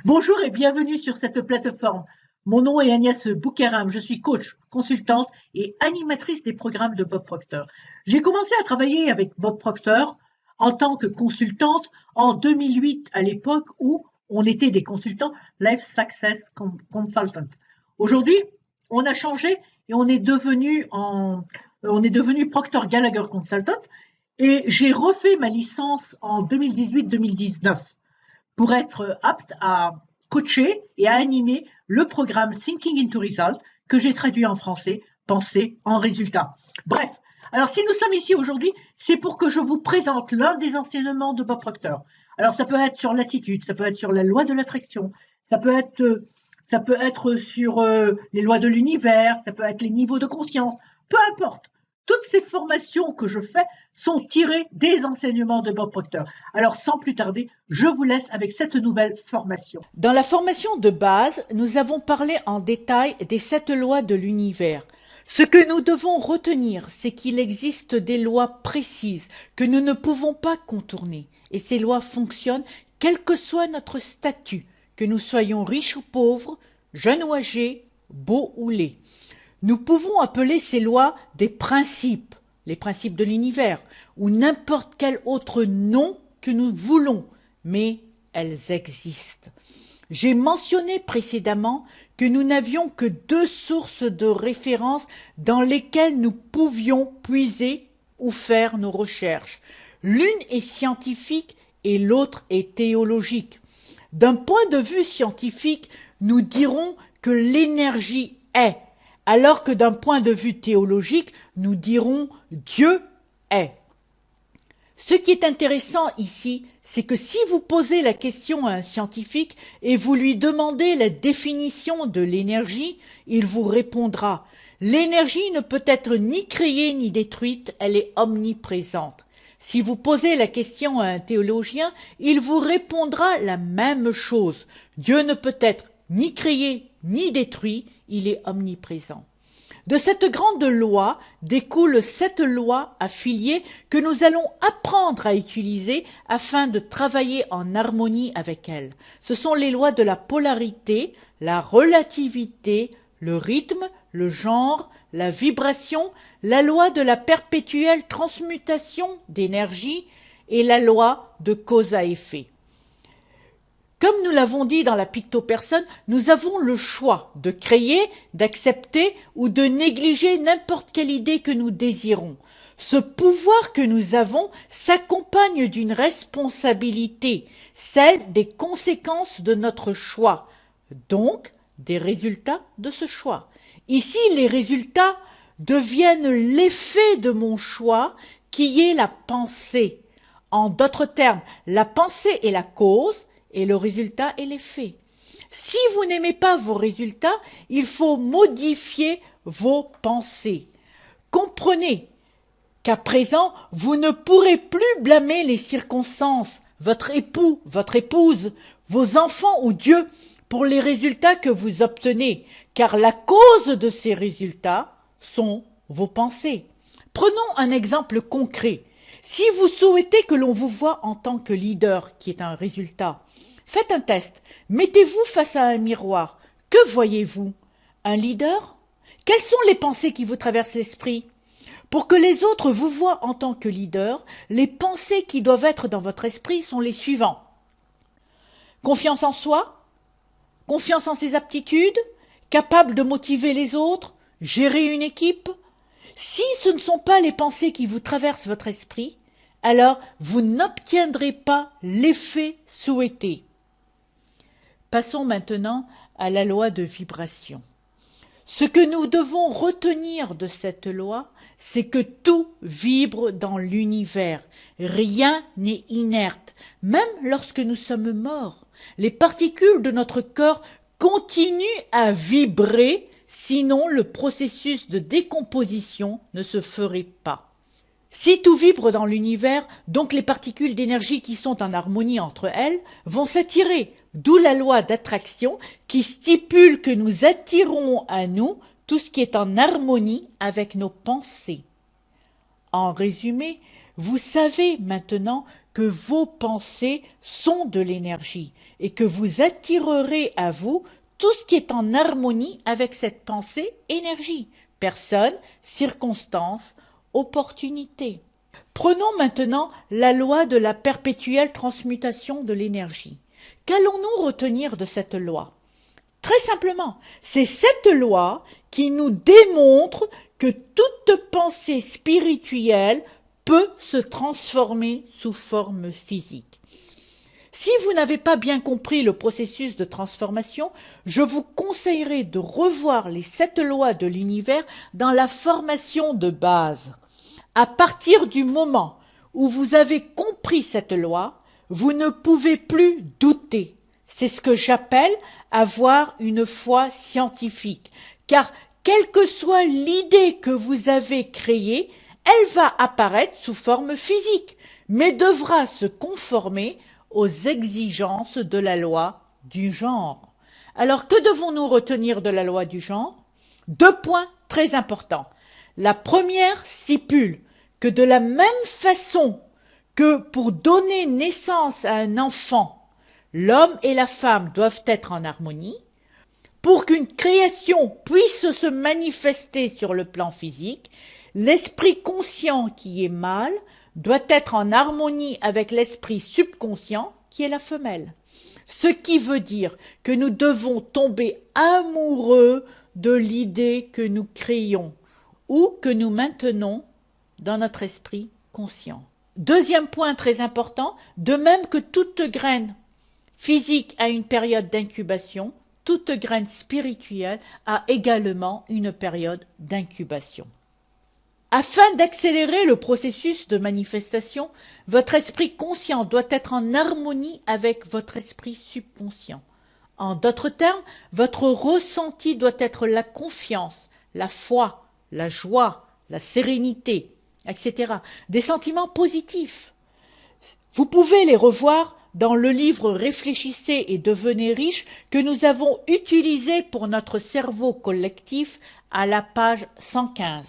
Bonjour et bienvenue sur cette plateforme. Mon nom est Agnès Boukeram, je suis coach, consultante et animatrice des programmes de Bob Proctor. J'ai commencé à travailler avec Bob Proctor en tant que consultante en 2008, à l'époque où on était des consultants Life Success Consultant. Aujourd'hui, on a changé et on est devenu Proctor Gallagher Consultant et j'ai refait ma licence en 2018-2019 pour être apte à coacher et à animer le programme Thinking into Result que j'ai traduit en français, Penser en résultat. Bref, alors si nous sommes ici aujourd'hui, c'est pour que je vous présente l'un des enseignements de Bob Proctor. Alors ça peut être sur l'attitude, ça peut être sur la loi de l'attraction, ça peut être sur les lois de l'univers, ça peut être les niveaux de conscience, peu importe. Toutes ces formations que je fais sont tirées des enseignements de Bob Proctor. Alors sans plus tarder, je vous laisse avec cette nouvelle formation. Dans la formation de base, nous avons parlé en détail des 7 lois de l'univers. Ce que nous devons retenir, c'est qu'il existe des lois précises que nous ne pouvons pas contourner. Et ces lois fonctionnent quel que soit notre statut, que nous soyons riches ou pauvres, jeunes ou âgés, beaux ou laids. Nous pouvons appeler ces lois des principes, les principes de l'univers, ou n'importe quel autre nom que nous voulons, mais elles existent. J'ai mentionné précédemment que nous n'avions que 2 sources de référence dans lesquelles nous pouvions puiser ou faire nos recherches. L'une est scientifique et l'autre est théologique. D'un point de vue scientifique, nous dirons que l'énergie est, alors que d'un point de vue théologique, nous dirons Dieu est. Ce qui est intéressant ici, c'est que si vous posez la question à un scientifique et vous lui demandez la définition de l'énergie, il vous répondra « L'énergie ne peut être ni créée ni détruite, elle est omniprésente ». Si vous posez la question à un théologien, il vous répondra la même chose. Dieu ne peut être ni créé ni détruit, il est omniprésent. De cette grande loi découlent 7 lois affiliées que nous allons apprendre à utiliser afin de travailler en harmonie avec elles. Ce sont les lois de la polarité, la relativité, le rythme, le genre, la vibration, la loi de la perpétuelle transmutation d'énergie et la loi de cause à effet. Comme nous l'avons dit dans la pictopersonne, nous avons le choix de créer, d'accepter ou de négliger n'importe quelle idée que nous désirons. Ce pouvoir que nous avons s'accompagne d'une responsabilité, celle des conséquences de notre choix, donc des résultats de ce choix. Ici, les résultats deviennent l'effet de mon choix qui est la pensée. En d'autres termes, la pensée est la cause et le résultat est l'effet. Si vous n'aimez pas vos résultats, il faut modifier vos pensées. Comprenez qu'à présent, vous ne pourrez plus blâmer les circonstances, votre époux, votre épouse, vos enfants ou Dieu pour les résultats que vous obtenez, car la cause de ces résultats sont vos pensées. Prenons un exemple concret. Si vous souhaitez que l'on vous voie en tant que leader, qui est un résultat, faites un test. Mettez-vous face à un miroir. Que voyez-vous? Un leader? Quelles sont les pensées qui vous traversent l'esprit? Pour que les autres vous voient en tant que leader, les pensées qui doivent être dans votre esprit sont les suivants. Confiance en soi, confiance en ses aptitudes, capable de motiver les autres, gérer une équipe. Si ce ne sont pas les pensées qui vous traversent votre esprit, alors vous n'obtiendrez pas l'effet souhaité. Passons maintenant à la loi de vibration. Ce que nous devons retenir de cette loi, c'est que tout vibre dans l'univers. Rien n'est inerte. Même lorsque nous sommes morts, les particules de notre corps continuent à vibrer, sinon le processus de décomposition ne se ferait pas. Si tout vibre dans l'univers, donc les particules d'énergie qui sont en harmonie entre elles vont s'attirer, d'où la loi d'attraction qui stipule que nous attirons à nous tout ce qui est en harmonie avec nos pensées. En résumé, vous savez maintenant que vos pensées sont de l'énergie et que vous attirerez à vous tout ce qui est en harmonie avec cette pensée énergie, personne, circonstance, opportunité. Prenons maintenant la loi de la perpétuelle transmutation de l'énergie. Qu'allons-nous retenir de cette loi? Très simplement, c'est cette loi qui nous démontre que toute pensée spirituelle peut se transformer sous forme physique. Si vous n'avez pas bien compris le processus de transformation, je vous conseillerais de revoir les 7 lois de l'univers dans la formation de base. À partir du moment où vous avez compris cette loi, vous ne pouvez plus douter. C'est ce que j'appelle avoir une foi scientifique, car quelle que soit l'idée que vous avez créée, elle va apparaître sous forme physique, mais devra se conformer aux exigences de la loi du genre. Alors que devons-nous retenir de la loi du genre? 2 points très importants. La première stipule que de la même façon que pour donner naissance à un enfant, l'homme et la femme doivent être en harmonie, pour qu'une création puisse se manifester sur le plan physique, l'esprit conscient qui est mâle doit être en harmonie avec l'esprit subconscient qui est la femelle. Ce qui veut dire que nous devons tomber amoureux de l'idée que nous créons ou que nous maintenons dans notre esprit conscient. Deuxième point très important, de même que toute graine physique a une période d'incubation, toute graine spirituelle a également une période d'incubation. Afin d'accélérer le processus de manifestation, votre esprit conscient doit être en harmonie avec votre esprit subconscient. En d'autres termes, votre ressenti doit être la confiance, la foi, la joie, la sérénité, etc. Des sentiments positifs. Vous pouvez les revoir dans le livre Réfléchissez et devenez riche que nous avons utilisé pour notre cerveau collectif à la page 115.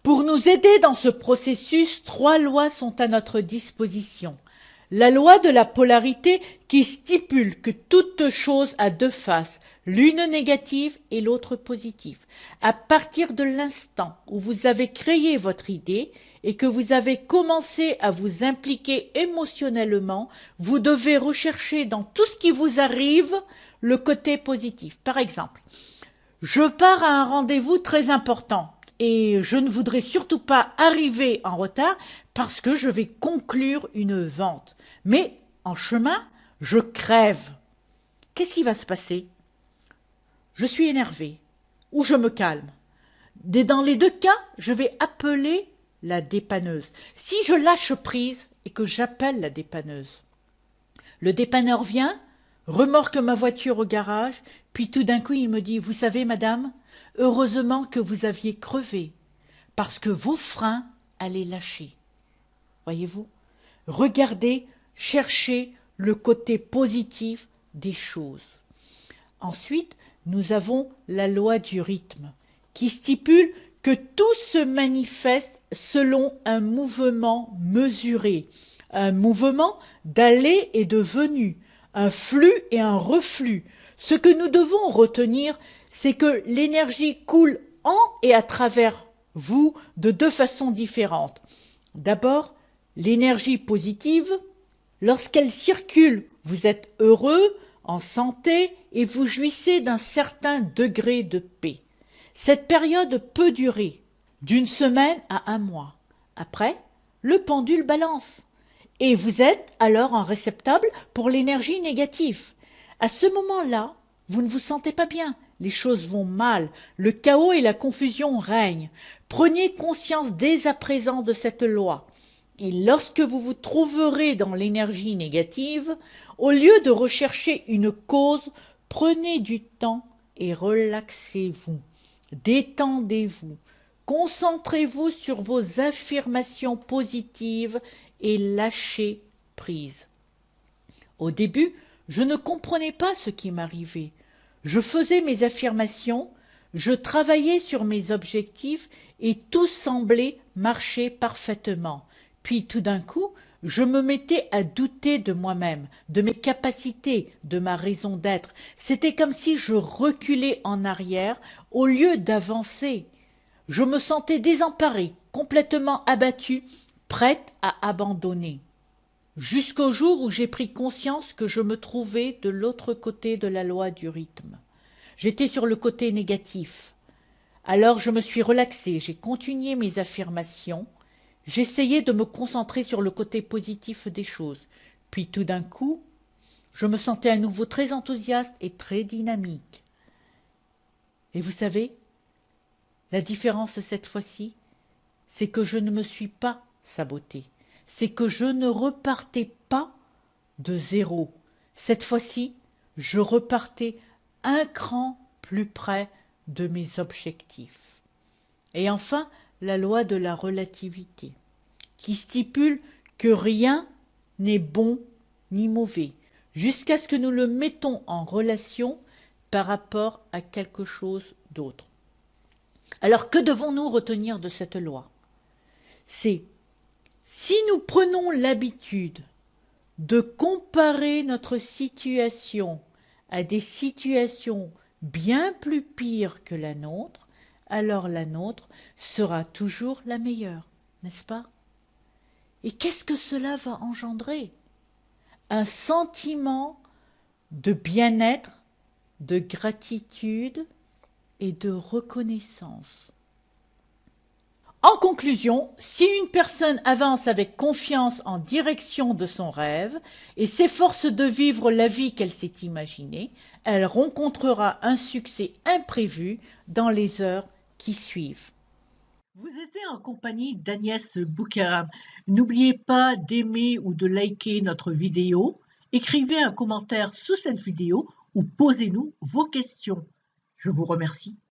Pour nous aider dans ce processus, 3 lois sont à notre disposition. La loi de la polarité qui stipule que toute chose a 2 faces, l'une négative et l'autre positive. À partir de l'instant où vous avez créé votre idée et que vous avez commencé à vous impliquer émotionnellement, vous devez rechercher dans tout ce qui vous arrive le côté positif. Par exemple, je pars à un rendez-vous très important et je ne voudrais surtout pas arriver en retard parce que je vais conclure une vente. Mais en chemin, je crève. Qu'est-ce qui va se passer? Je suis énervé ou je me calme. Dans les 2 cas, je vais appeler la dépanneuse. Si je lâche prise et que j'appelle la dépanneuse, le dépanneur vient, remorque ma voiture au garage, puis tout d'un coup il me dit « Vous savez, madame, heureusement que vous aviez crevé, parce que vos freins allaient lâcher. » Voyez-vous? Regardez, cherchez le côté positif des choses. Ensuite, nous avons la loi du rythme, qui stipule que tout se manifeste selon un mouvement mesuré, un mouvement d'aller et de venue, un flux et un reflux. Ce que nous devons retenir, c'est que l'énergie coule en et à travers vous de 2 façons différentes. D'abord, l'énergie positive, lorsqu'elle circule, vous êtes heureux, en santé et vous jouissez d'un certain degré de paix. Cette période peut durer d'1 semaine à 1 mois. Après, le pendule balance et vous êtes alors un réceptacle pour l'énergie négative. À ce moment-là, vous ne vous sentez pas bien, les choses vont mal, le chaos et la confusion règnent. Prenez conscience dès à présent de cette loi. Et lorsque vous vous trouverez dans l'énergie négative, au lieu de rechercher une cause, prenez du temps et relaxez-vous. Détendez-vous. Concentrez-vous sur vos affirmations positives et lâchez prise. Au début, je ne comprenais pas ce qui m'arrivait. Je faisais mes affirmations, je travaillais sur mes objectifs et tout semblait marcher parfaitement. Puis tout d'un coup, je me mettais à douter de moi-même, de mes capacités, de ma raison d'être. C'était comme si je reculais en arrière au lieu d'avancer. Je me sentais désemparée, complètement abattue, prête à abandonner. Jusqu'au jour où j'ai pris conscience que je me trouvais de l'autre côté de la loi du rythme. J'étais sur le côté négatif. Alors je me suis relaxée, j'ai continué mes affirmations, j'essayais de me concentrer sur le côté positif des choses. Puis tout d'un coup, je me sentais à nouveau très enthousiaste et très dynamique. Et vous savez, la différence cette fois-ci, c'est que je ne me suis pas sabotée. C'est que je ne repartais pas de zéro. Cette fois-ci, je repartais un cran plus près de mes objectifs. Et enfin, la loi de la relativité, qui stipule que rien n'est bon ni mauvais, jusqu'à ce que nous le mettons en relation par rapport à quelque chose d'autre. Alors que devons-nous retenir de cette loi? C'est si nous prenons l'habitude de comparer notre situation à des situations bien plus pires que la nôtre, alors la nôtre sera toujours la meilleure, n'est-ce pas? Et qu'est-ce que cela va engendrer? Un sentiment de bien-être, de gratitude et de reconnaissance. En conclusion, si une personne avance avec confiance en direction de son rêve et s'efforce de vivre la vie qu'elle s'est imaginée, elle rencontrera un succès imprévu dans les heures qui suivent. Vous étiez en compagnie d'Agnès Boucaram. N'oubliez pas d'aimer ou de liker notre vidéo. Écrivez un commentaire sous cette vidéo ou posez-nous vos questions. Je vous remercie.